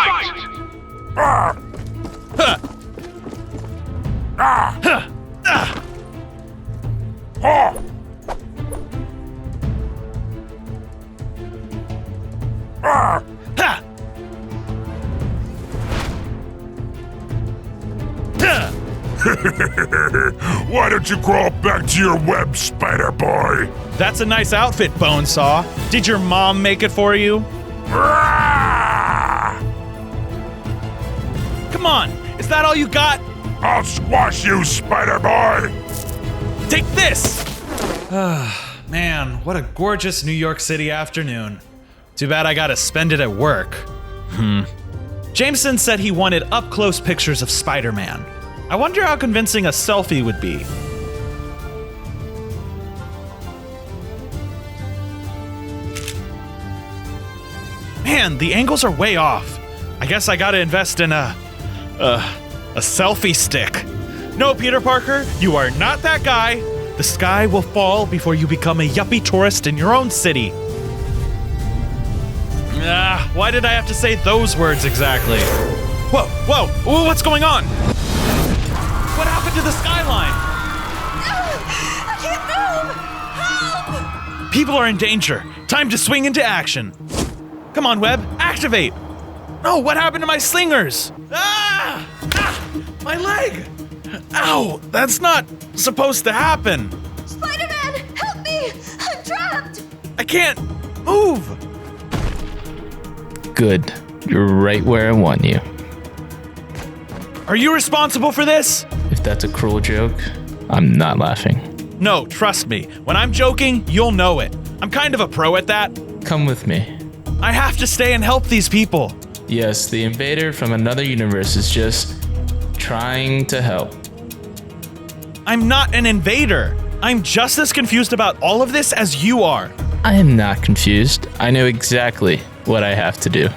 Fight! Why don't you crawl back to your web, Spider Boy? That's a nice outfit, Bonesaw. Did your mom make it for you? Come on, is that all you got? I'll squash you, Spider Boy! Take this! Man, what a gorgeous New York City afternoon. Too bad I gotta spend it at work. Jameson said he wanted up-close pictures of Spider-Man. I wonder how convincing a selfie would be. Man, the angles are way off. I guess I gotta invest in a selfie stick. No, Peter Parker, you are not that guy. The sky will fall before you become a yuppie tourist in your own city. Why did I have to say those words exactly? Whoa, what's going on? What happened to the skyline? I can't move! Help! People are in danger. Time to swing into action. Come on, Webb, activate. No, what happened to my slingers? My leg! Ow, that's not supposed to happen. Spider-Man, help me! I'm trapped! I can't move. Good. You're right where I want you. Are you responsible for this? If that's a cruel joke, I'm not laughing. No, trust me. When I'm joking, you'll know it. I'm kind of a pro at that. Come with me. I have to stay and help these people. Yes, the invader from another universe is just trying to help. I'm not an invader. I'm just as confused about all of this as you are. I am not confused. I know exactly what I have to do.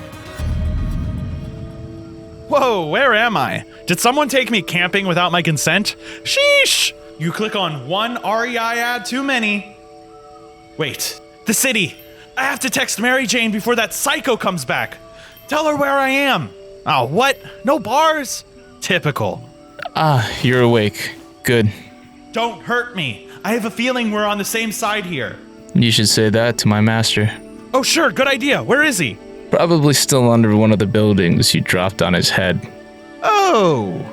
Whoa, where am I? Did someone take me camping without my consent? Sheesh! You click on one REI ad too many. Wait, the city. I have to text Mary Jane before that psycho comes back. Tell her where I am. Oh, what? No bars? Typical. You're awake. Good. Don't hurt me. I have a feeling we're on the same side here. You should say that to my master. Oh, sure, good idea. Where is he? Probably still under one of the buildings you dropped on his head. Oh.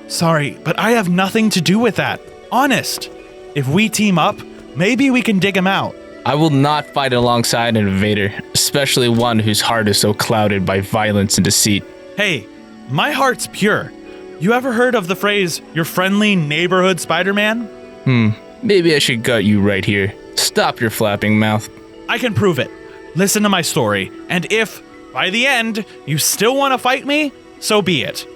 Sorry, but I have nothing to do with that. Honest. If we team up, maybe we can dig him out. I will not fight alongside an invader, especially one whose heart is so clouded by violence and deceit. Hey, my heart's pure. You ever heard of the phrase, your friendly neighborhood Spider-Man? Maybe I should gut you right here. Stop your flapping mouth. I can prove it. Listen to my story, and if, by the end, you still want to fight me, so be it.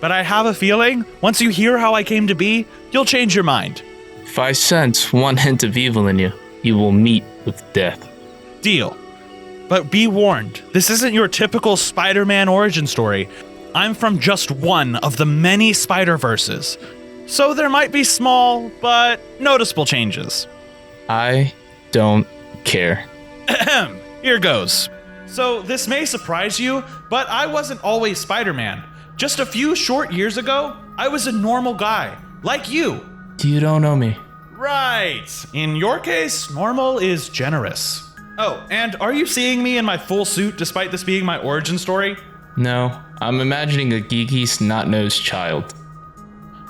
But I have a feeling, once you hear how I came to be, you'll change your mind. If I sense one hint of evil in you, you will meet with death. Deal. But be warned, this isn't your typical Spider-Man origin story. I'm from just one of the many Spider-Verses. So there might be small, but noticeable changes. I don't care. Ahem. Here goes. So this may surprise you, but I wasn't always Spider-Man. Just a few short years ago, I was a normal guy, like you. You don't know me. Right. In your case, normal is generous. Oh, and are you seeing me in my full suit despite this being my origin story? No, I'm imagining a geeky, snot-nosed child.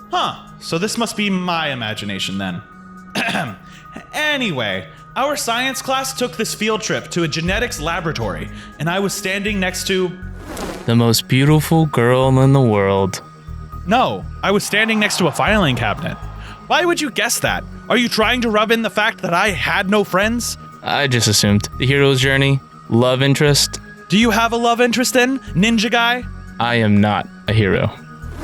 Huh, so this must be my imagination then. Anyway, our science class took this field trip to a genetics laboratory, and I was standing next to... The most beautiful girl in the world. No, I was standing next to a filing cabinet. Why would you guess that? Are you trying to rub in the fact that I had no friends? I just assumed. The hero's journey, love interest. Do you have a love interest then, ninja guy? I am not a hero.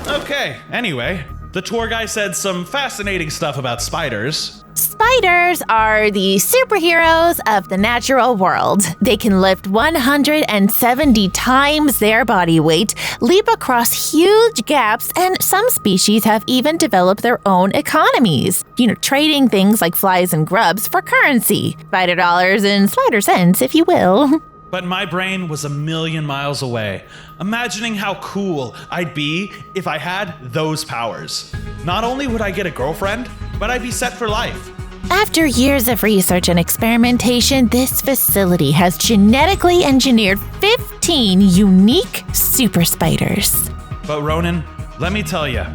Okay, anyway, the tour guy said some fascinating stuff about spiders. Spiders are the superheroes of the natural world. They can lift 170 times their body weight, leap across huge gaps, and some species have even developed their own economies. Trading things like flies and grubs for currency. Spider dollars and spider cents, if you will. But my brain was a million miles away, imagining how cool I'd be if I had those powers. Not only would I get a girlfriend, but I'd be set for life. After years of research and experimentation, this facility has genetically engineered 15 unique super spiders. But Ronan, let me tell you,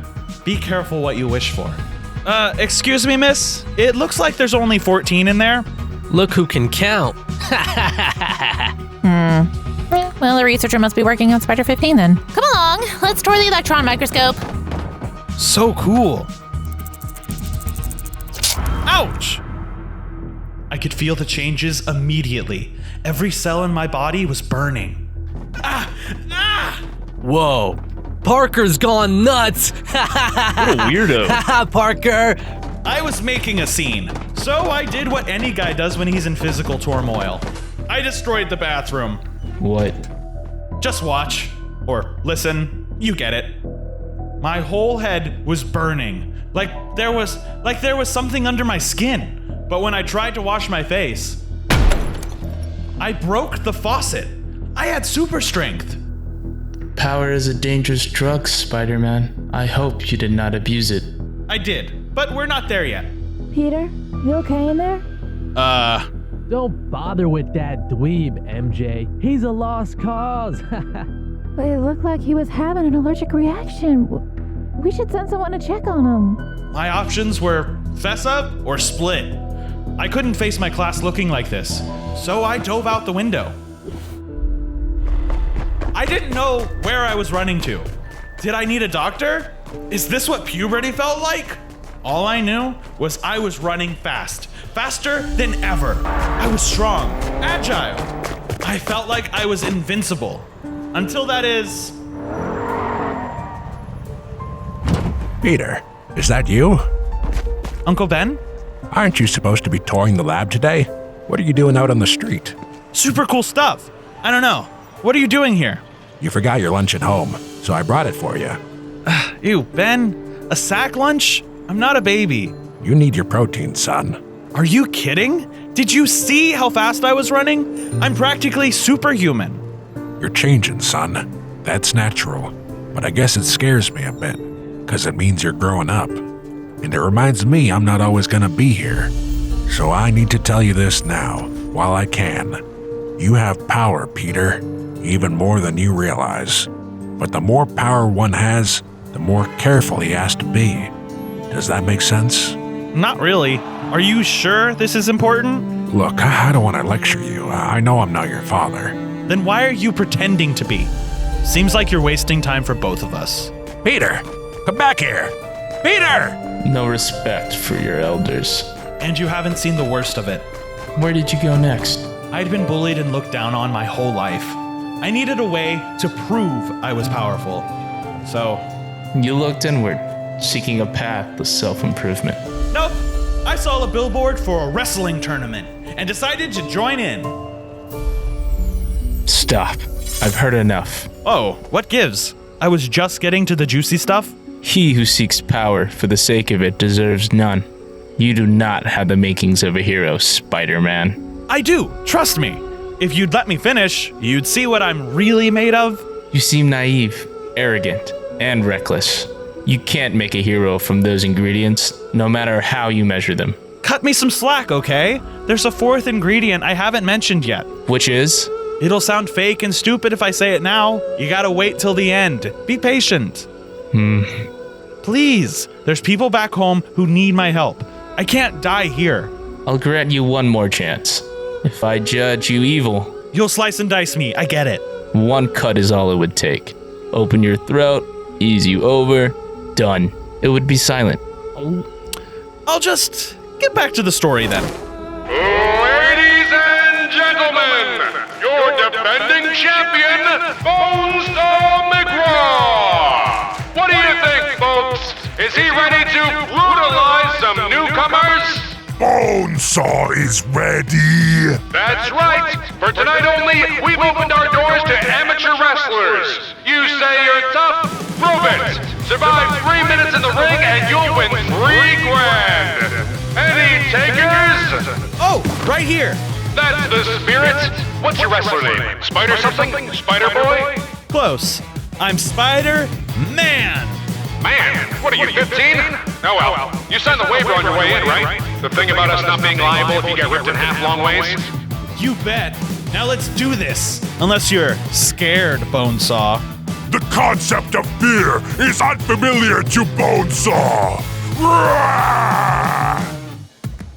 be careful what you wish for. Excuse me, miss? It looks like there's only 14 in there. Look who can count. Well, the researcher must be working on Spider 15 then. Come along, let's tour the electron microscope. So cool. Ouch! I could feel the changes immediately. Every cell in my body was burning. Whoa. Parker's gone nuts. What a weirdo. Parker. I was making a scene, so I did what any guy does when he's in physical turmoil. I destroyed the bathroom. What? Just watch, or listen, you get it. My whole head was burning, like there was something under my skin. But when I tried to wash my face, I broke the faucet. I had super strength. Power is a dangerous drug, Spider-Man. I hope you did not abuse it. I did, but we're not there yet. Peter, you okay in there? Don't bother with that dweeb, MJ. He's a lost cause. But it looked like he was having an allergic reaction. We should send someone to check on him. My options were fess up or split. I couldn't face my class looking like this, so I dove out the window. I didn't know where I was running to. Did I need a doctor? Is this what puberty felt like? All I knew was I was running fast, faster than ever. I was strong, agile. I felt like I was invincible. Until that is... Peter, is that you? Uncle Ben? Aren't you supposed to be touring the lab today? What are you doing out on the street? Super cool stuff. I don't know. What are you doing here? You forgot your lunch at home, so I brought it for you. Ew, Ben, a sack lunch? I'm not a baby. You need your protein, son. Are you kidding? Did you see how fast I was running? I'm practically superhuman. You're changing, son. That's natural. But I guess it scares me a bit, because it means you're growing up. And it reminds me I'm not always gonna be here. So I need to tell you this now, while I can. You have power, Peter, even more than you realize. But the more power one has, the more careful he has to be. Does that make sense? Not really. Are you sure this is important? Look, I don't want to lecture you. I know I'm not your father. Then why are you pretending to be? Seems like you're wasting time for both of us. Peter, come back here. Peter! No respect for your elders. And you haven't seen the worst of it. Where did you go next? I'd been bullied and looked down on my whole life. I needed a way to prove I was powerful. So... You looked inward, seeking a path to self-improvement. Nope. I saw a billboard for a wrestling tournament and decided to join in. Stop. I've heard enough. Oh, what gives? I was just getting to the juicy stuff. He who seeks power for the sake of it deserves none. You do not have the makings of a hero, Spider-Man. I do, trust me. If you'd let me finish, you'd see what I'm really made of. You seem naive, arrogant, and reckless. You can't make a hero from those ingredients, no matter how you measure them. Cut me some slack, okay? There's a fourth ingredient I haven't mentioned yet. Which is? It'll sound fake and stupid if I say it now. You gotta wait till the end. Be patient. Please, there's people back home who need my help. I can't die here. I'll grant you one more chance. If I judge you evil, You'll slice and dice me, I get it. one cut is all it would take. Open your throat, ease you over, done. It would be silent. I'll just get back to the story then. Ladies and gentlemen, your defending champion, Bonestar McGraw. What do you think, folks? Is he ready to brutalize some newcomers? Bonesaw is ready. That's right. For tonight only, we've opened our doors to amateur wrestlers. You say you're tough? Prove it. Survive 3 minutes in the ring and you'll win $3 grand. Any takers? Oh, right here. That's the spirit. What's your wrestler name? Spider something? Spider Boy? Close. I'm Spider-Man. Man, what are you, 15? Oh well, you signed the waiver on your way in, right? The thing about us not being liable if you get ripped in half long ways? You bet. Now let's do this. Unless you're scared, Bonesaw. The concept of fear is unfamiliar to Bonesaw. Roar!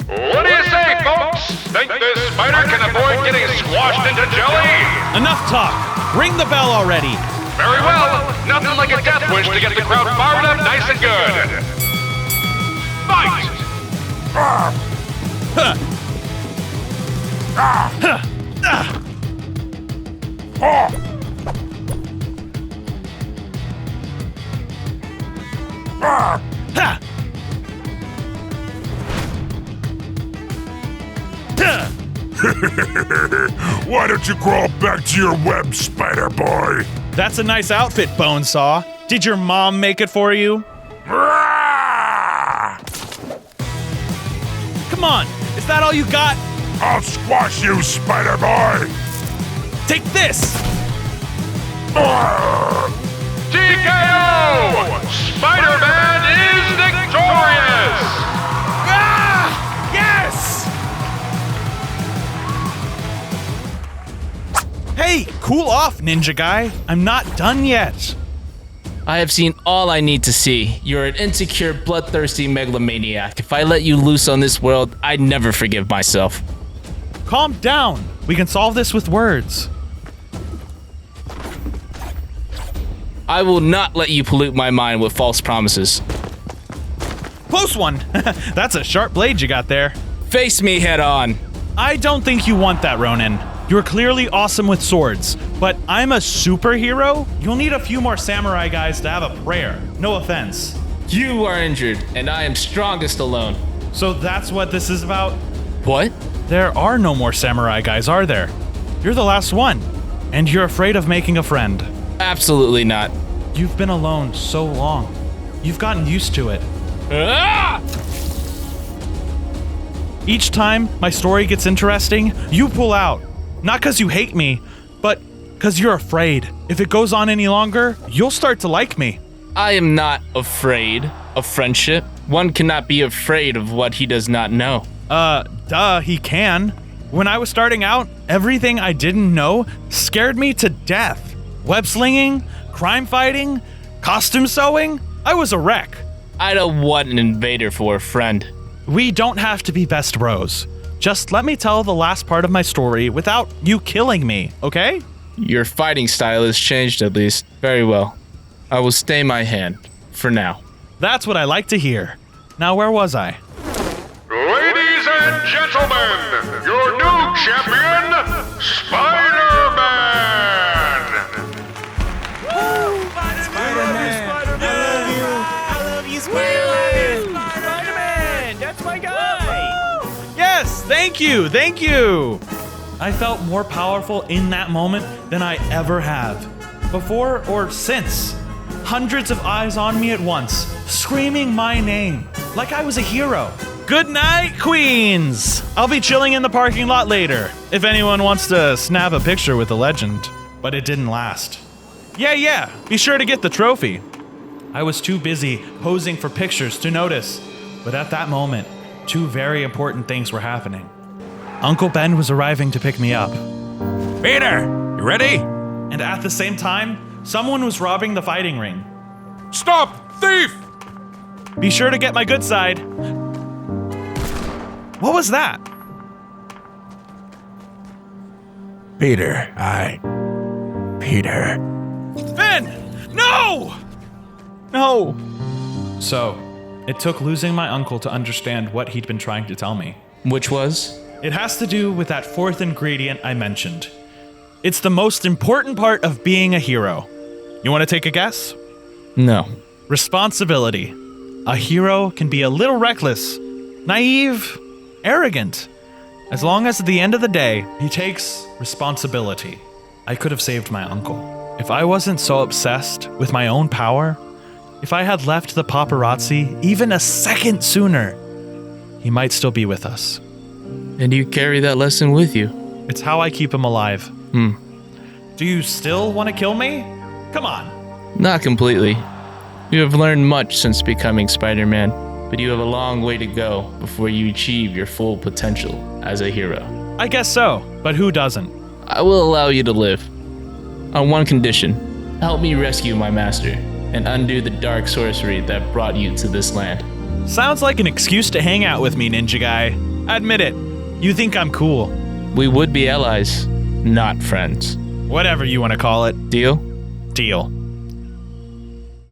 What do you say, folks? Think this spider can avoid getting squashed into jelly? Enough talk. Ring the bell already. Very well. Nothing like a death wish to get the crowd fired up nice and good. Fight! Huh. Ah! Ha! Why don't you crawl back to your web, Spider Boy? That's a nice outfit, Bonesaw. Did your mom make it for you? Ah! Come on, is that all you got? I'll squash you, Spider Boy. Take this! Ah! TKO! Spider-Man is victorious! Ah! Yes! Hey, cool off, ninja guy. I'm not done yet. I have seen all I need to see. You're an insecure, bloodthirsty megalomaniac. If I let you loose on this world, I'd never forgive myself. Calm down. We can solve this with words. I will not let you pollute my mind with false promises. Close one. That's a sharp blade you got there. Face me head on. I don't think you want that, Ronin. You're clearly awesome with swords, but I'm a superhero? You'll need a few more samurai guys to have a prayer. No offense. You are injured, and I am strongest alone. So that's what this is about? What? There are no more samurai guys, are there? You're the last one, and you're afraid of making a friend. Absolutely not. You've been alone so long. You've gotten used to it. Ah! Each time my story gets interesting, you pull out. Not because you hate me, but because you're afraid. If it goes on any longer, you'll start to like me. I am not afraid of friendship. One cannot be afraid of what he does not know. Duh, he can. When I was starting out, everything I didn't know scared me to death. Web slinging, crime fighting, costume sewing, I was a wreck. I don't want an invader for a friend. We don't have to be best bros. Just let me tell the last part of my story without you killing me, okay? Your fighting style has changed at least. Very well. I will stay my hand, for now. That's what I like to hear. Now where was I? Ladies and gentlemen, your new champion, Spider-Man! Yes, thank you. I felt more powerful in that moment than I ever have. Before or since. Hundreds of eyes on me at once, screaming my name, like I was a hero. Good night, Queens! I'll be chilling in the parking lot later, if anyone wants to snap a picture with the legend. But it didn't last. Yeah, be sure to get the trophy. I was too busy posing for pictures to notice, but at that moment, two very important things were happening. Uncle Ben was arriving to pick me up. Peter, you ready? And at the same time, someone was robbing the fighting ring. Stop, thief! Be sure to get my good side. What was that? Peter. Ben! No! No! So, it took losing my uncle to understand what he'd been trying to tell me. Which was? It has to do with that fourth ingredient I mentioned. It's the most important part of being a hero. You want to take a guess? No. Responsibility. A hero can be a little reckless, naive, arrogant. As long as at the end of the day, he takes responsibility. I could have saved my uncle. If I wasn't so obsessed with my own power, if I had left the paparazzi even a second sooner, he might still be with us. And you carry that lesson with you. It's how I keep him alive. Do you still want to kill me? Come on. Not completely. You have learned much since becoming Spider-Man, but you have a long way to go before you achieve your full potential as a hero. I guess so, but who doesn't? I will allow you to live. On one condition. Help me rescue my master and undo the dark sorcery that brought you to this land. Sounds like an excuse to hang out with me, ninja guy. Admit it. You think I'm cool. We would be allies, not friends. Whatever you want to call it. Deal? Deal.